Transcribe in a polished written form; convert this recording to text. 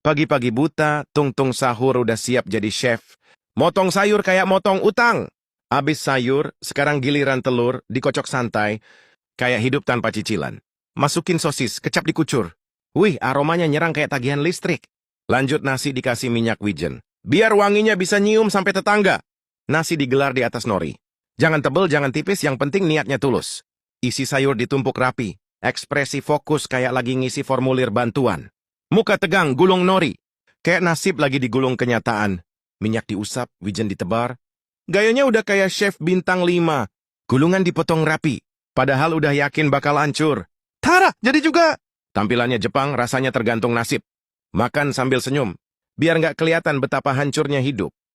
Pagi-pagi buta, Tung-Tung sahur udah siap jadi chef. Motong sayur kayak motong utang. Abis sayur, sekarang giliran telur, dikocok santai, kayak hidup tanpa cicilan. Masukin sosis, kecap dikucur. Wih, aromanya nyerang kayak tagihan listrik. Lanjut nasi dikasih minyak wijen. Biar wanginya bisa nyium sampai tetangga. Nasi digelar di atas nori. Jangan tebel, jangan tipis, yang penting niatnya tulus. Isi sayur ditumpuk rapi. Ekspresi fokus kayak lagi ngisi formulir bantuan. Muka tegang, gulung nori. Kayak nasib lagi digulung kenyataan. Minyak diusap, wijen ditebar. Gayanya udah kayak chef bintang 5. Gulungan dipotong rapi. Padahal udah yakin bakal hancur. Tara, jadi juga. Tampilannya Jepang, rasanya tergantung nasib. Makan sambil senyum. Biar nggak kelihatan betapa hancurnya hidup.